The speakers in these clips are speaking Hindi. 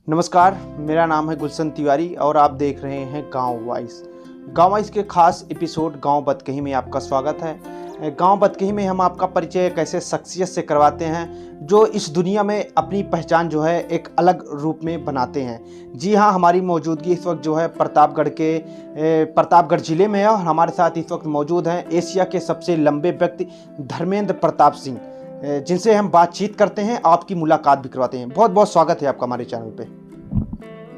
नमस्कार, मेरा नाम है गुलशन तिवारी और आप देख रहे हैं गांव वॉइस। गांव वॉइस के खास एपिसोड गांव बतकही में आपका स्वागत है। गांव बतकही में हम आपका परिचय एक ऐसे शख्सियत से करवाते हैं जो इस दुनिया में अपनी पहचान जो है एक अलग रूप में बनाते हैं। जी हाँ, हमारी मौजूदगी इस वक्त जो है प्रतापगढ़ ज़िले में है और हमारे साथ इस वक्त मौजूद हैं एशिया के सबसे लंबे व्यक्ति धर्मेंद्र प्रताप सिंह, जिनसे हम बातचीत करते हैं, आपकी मुलाकात भी करवाते हैं। बहुत बहुत स्वागत है आपका हमारे चैनल पे।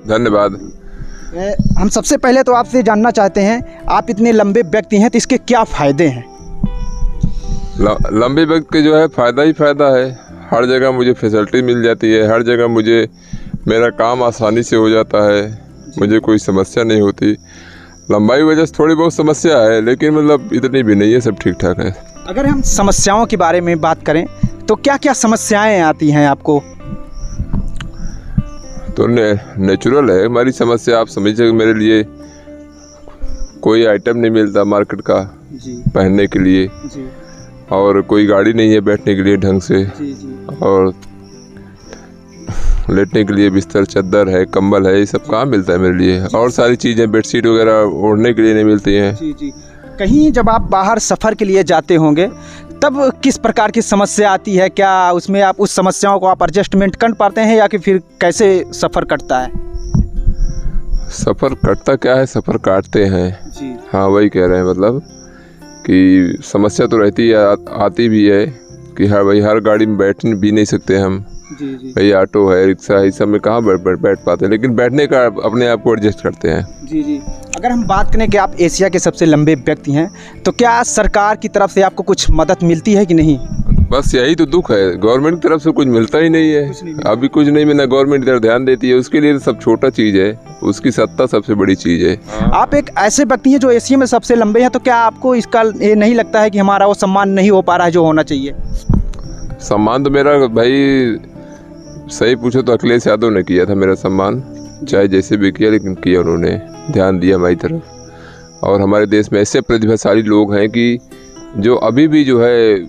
धन्यवाद। हम सबसे पहले तो आपसे जानना चाहते हैं, आप इतने लंबे व्यक्ति हैं तो इसके क्या फ़ायदे हैं? लंबे व्यक्ति के जो है फ़ायदा ही फ़ायदा है। हर जगह मुझे फैसिलिटी मिल जाती है, हर जगह मुझे मेरा काम आसानी से हो जाता है, मुझे कोई समस्या नहीं होती। लंबाई वजह से थोड़ी बहुत समस्या है, लेकिन मतलब इतनी भी नहीं है, सब ठीक ठाक है। अगर हम समस्याओं के बारे में बात करें तो क्या क्या समस्याएं आती हैं आपको? तो नेचुरल है हमारी समस्या। आप समझिए, मेरे लिए कोई आइटम नहीं मिलता मार्केट का जी पहनने के लिए जी और कोई गाड़ी नहीं है बैठने के लिए ढंग से जी जी और लेटने के लिए बिस्तर, चादर है, कंबल है, ये सब कहाँ मिलता है मेरे लिए। और सारी चीज़ें, बेडशीट वगैरह ओढ़ने के लिए नहीं मिलती हैं। जी जी कहीं जब आप बाहर सफ़र के लिए जाते होंगे तब किस प्रकार की समस्या आती है? क्या उसमें आप उस समस्याओं को आप एडजस्टमेंट कर पाते हैं या कि फिर कैसे सफ़र कटता है? सफ़र कटता क्या है, सफ़र काटते हैं। जी हाँ, वही कह रहे हैं, मतलब कि समस्या तो रहती है, आती भी है कि हाँ भाई, हर गाड़ी में बैठ भी नहीं सकते हम। जी जी भाई ऑटो है, रिक्शा है, इस सब में कहाँ बैठ पाते हैं, लेकिन बैठने का अपने आप को एडजस्ट करते हैं। जी जी अगर हम बात करें कि आप एशिया के सबसे लंबे व्यक्ति हैं तो क्या सरकार की तरफ से आपको कुछ मदद मिलती है कि नहीं? बस यही तो दुख है, गवर्नमेंट की तरफ से कुछ मिलता ही नहीं है। अभी कुछ नहीं मिला, गवर्नमेंट इधर ध्यान देती है, उसके लिए तो सब छोटा चीज़ है, उसकी सत्ता सबसे बड़ी चीज़ है। आप एक ऐसे व्यक्ति हैं जो एशिया में सबसे लंबे हैं, तो क्या आपको इसका ये नहीं लगता है कि हमारा वो सम्मान नहीं हो पा रहा है जो होना चाहिए? सम्मान तो मेरा भाई, सही पूछो तो अखिलेश यादव ने किया था मेरा सम्मान, चाहे जैसे भी किया, लेकिन किया उन्होंने, ध्यान दिया हमारी तरफ। और हमारे देश में ऐसे प्रतिभाशाली लोग हैं कि जो अभी भी जो है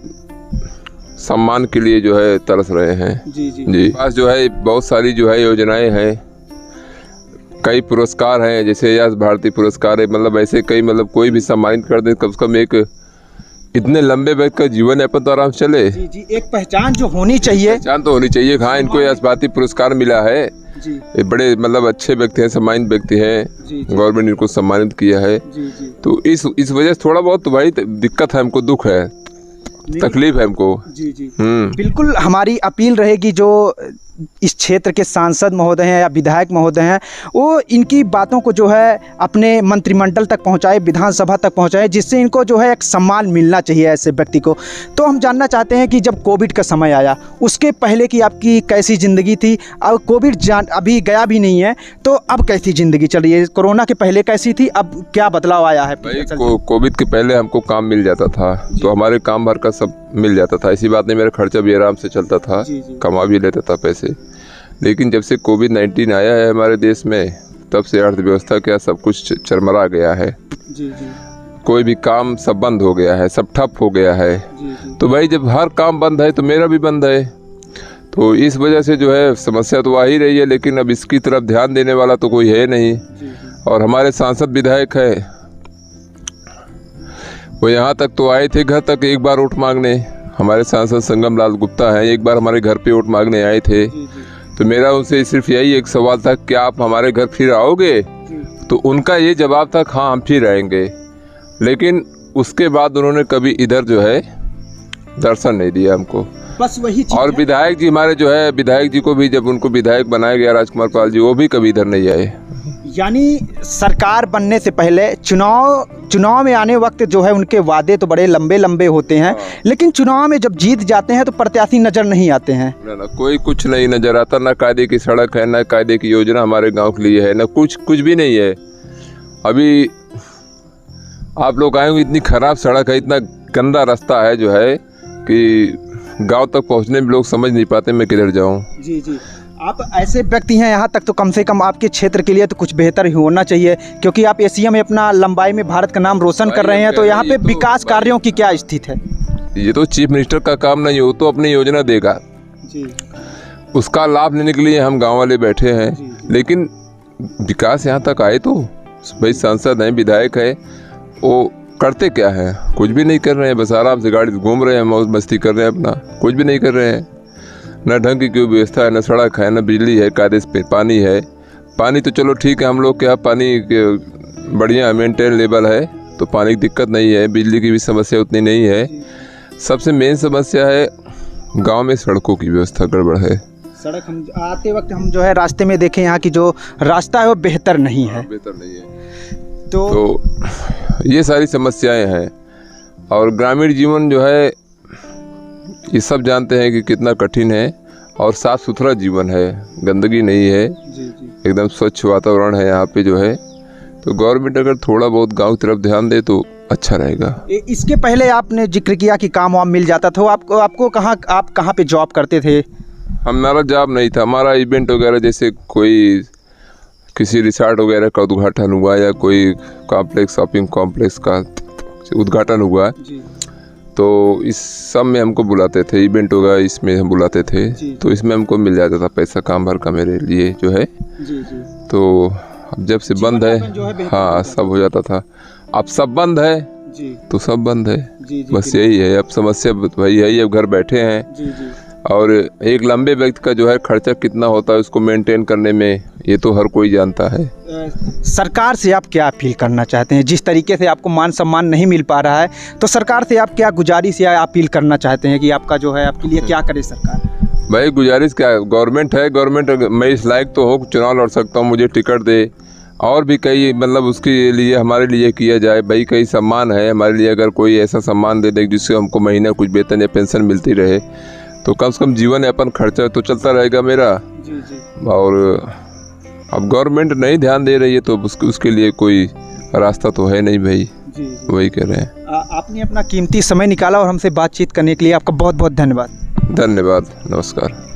सम्मान के लिए जो है तरस रहे हैं। जी जी जी, पास जो है बहुत सारी जो है योजनाएं हैं, कई पुरस्कार हैं, जैसे यश भारती पुरस्कार है, मतलब ऐसे कई, मतलब कोई भी सम्मानित कर दे, कम से कम एक इतने लंबे व्यक्ति का जीवन यापन तो आराम चले। जी जी एक पहचान जो होनी चाहिए, पहचान तो होनी चाहिए। हाँ, इनको यश भारती पुरस्कार मिला है, जी ये बड़े मतलब अच्छे व्यक्ति हैं, सम्मानित व्यक्ति हैं, जी गवर्नमेंट इनको सम्मानित किया है। जी जी तो इस वजह से थोड़ा बहुत तो भाई दिक्कत है, हमको दुख है, तकलीफ है हमको। जी जी बिल्कुल हमारी अपील रहेगी, जो इस क्षेत्र के सांसद महोदय हैं या विधायक महोदय हैं, वो इनकी बातों को जो है अपने मंत्रिमंडल तक पहुंचाए, विधानसभा तक पहुंचाए, जिससे इनको जो है एक सम्मान मिलना चाहिए ऐसे व्यक्ति को। तो हम जानना चाहते हैं कि जब कोविड का समय आया, उसके पहले की आपकी कैसी ज़िंदगी थी? अब कोविड अभी गया भी नहीं है, तो अब कैसी ज़िंदगी चल रही है? कोरोना के पहले कैसी थी, अब क्या बदलाव आया है? भाई कोविड के पहले हमको काम मिल जाता था, तो हमारे काम भर का सब मिल जाता था, ऐसी बात नहीं, मेरा खर्चा भी आराम से चलता था, कमा भी लेता था पैसे। लेकिन जब से कोविड-19 आया है हमारे देश में, तब से अर्थव्यवस्था क्या सब कुछ चरमरा गया है। जी जी कोई भी काम सब बंद हो गया है, सब ठप हो गया है। जी तो भाई जब हर काम बंद है तो मेरा भी बंद है, तो इस वजह से जो है समस्या तो आ ही रही है, लेकिन अब इसकी तरफ ध्यान देने वाला तो कोई है नहीं। और हमारे सांसद विधायक है, वो यहाँ तक तो आए थे घर तक एक बार वोट मांगने, हमारे सांसद संगम लाल गुप्ता हैं, एक बार हमारे घर पे वोट मांगने आए थे। तो मेरा उनसे सिर्फ यही एक सवाल था, क्या आप हमारे घर फिर आओगे? तो उनका ये जवाब था, हाँ हम फिर आएंगे। लेकिन उसके बाद उन्होंने कभी इधर जो है दर्शन नहीं दिया हमको। बस वही चीज़ और विधायक जी हमारे जो है, विधायक जी को भी जब उनको विधायक बनाया गया राजकुमार पाल जी, वो भी कभी इधर नहीं आए। यानी सरकार बनने से पहले चुनाव में आने वक्त जो है उनके वादे तो बड़े लंबे लंबे होते हैं, लेकिन चुनाव में जब जीत जाते हैं तो प्रत्याशी नज़र नहीं आते हैं। ना कोई कुछ नहीं नज़र आता, ना कायदे की सड़क है, ना कायदे की योजना हमारे गांव के लिए है, ना कुछ भी नहीं है। अभी आप लोग आएंगे, इतनी ख़राब सड़क है, इतना गंदा रास्ता है जो है कि गांव तक पहुंचने में लोग समझ नहीं पाते मैं किधर जाऊं। जी जी आप ऐसे व्यक्ति हैं यहाँ तक, तो कम से कम आपके क्षेत्र के लिए तो कुछ बेहतर ही होना चाहिए, क्योंकि आप एशिया में अपना लंबाई में भारत का नाम रोशन कर रहे हैं। तो यहाँ पे विकास कार्यों की क्या स्थिति है? ये तो चीफ मिनिस्टर का काम नहीं हो, तो अपनी योजना देगा, जी उसका लाभ लेने के लिए हम गांव वाले बैठे हैं। लेकिन विकास यहाँ तक आए तो भाई सांसद हैं, विधायक है, वो करते क्या है? कुछ भी नहीं कर रहे हैं, बस आराम से गाड़ी से घूम रहे हैं, मौज मस्ती कर रहे हैं, अपना कुछ भी नहीं कर रहे हैं। न ढंग की कोई व्यवस्था है, न सड़क है, न बिजली है, कायदे पे पानी है। पानी तो चलो ठीक है, हम लोग के यहाँ पानी बढ़िया मेंटेन लेवल है, तो पानी की दिक्कत नहीं है। बिजली की भी समस्या उतनी नहीं है। सबसे मेन समस्या है गांव में सड़कों की व्यवस्था गड़बड़ है। सड़क हम आते वक्त हम जो है रास्ते में देखें, यहाँ की जो रास्ता है वो बेहतर नहीं है। बेहतर नहीं है तो ये सारी समस्याएं हैं। और ग्रामीण जीवन जो है, ये सब जानते हैं कि कितना कठिन है, और साफ़ सुथरा जीवन है, गंदगी नहीं है, एकदम स्वच्छ वातावरण है यहाँ पे जो है। तो गवर्नमेंट अगर थोड़ा बहुत गांव की तरफ ध्यान दे तो अच्छा रहेगा। इसके पहले आपने जिक्र किया कि काम वाम मिल जाता था, आपको आप कहाँ पे जॉब करते थे? हमारा जॉब नहीं था, हमारा इवेंट वगैरह, जैसे कोई किसी रिसोर्ट वगैरह का उद्घाटन हुआ या कोई कॉम्प्लेक्स, शॉपिंग कॉम्प्लेक्स का उद्घाटन हुआ, तो इस सब में हमको बुलाते थे। इवेंट होगा इसमें हम बुलाते थे, तो इसमें हमको मिल जाता था पैसा काम भर का मेरे लिए जो है। तो अब जब से बंद है, हाँ सब हो जाता था, अब सब बंद है तो सब बंद है। बस यही है अब समस्या, वही है। अब घर बैठे हैं, और एक लंबे व्यक्ति का जो है खर्चा कितना होता है उसको मेंटेन करने में, ये तो हर कोई जानता है। सरकार से आप क्या अपील करना चाहते हैं? जिस तरीके से आपको मान सम्मान नहीं मिल पा रहा है, तो सरकार से आप क्या गुजारिश या अपील करना चाहते हैं कि आपका जो है, आपके लिए क्या करे सरकार? भाई गुजारिश क्या है, गवर्नमेंट है, गवर्नमेंट मैं इस लायक तो हूँ, चुनाव लड़ सकता हूँ, मुझे टिकट दे, और भी कई मतलब उसके लिए हमारे लिए किया जाए। भाई कई सम्मान है हमारे लिए, अगर कोई ऐसा सम्मान दे दे जिससे हमको महीना कुछ वेतन या पेंशन मिलती रहे, तो कम से कम जीवन यापन खर्चा तो चलता रहेगा मेरा। और अब गवर्नमेंट नहीं ध्यान दे रही है, तो उसके लिए कोई रास्ता तो है नहीं भाई। वही कह रहे हैं। आपने अपना कीमती समय निकाला और हमसे बातचीत करने के लिए आपका बहुत बहुत धन्यवाद। धन्यवाद, नमस्कार।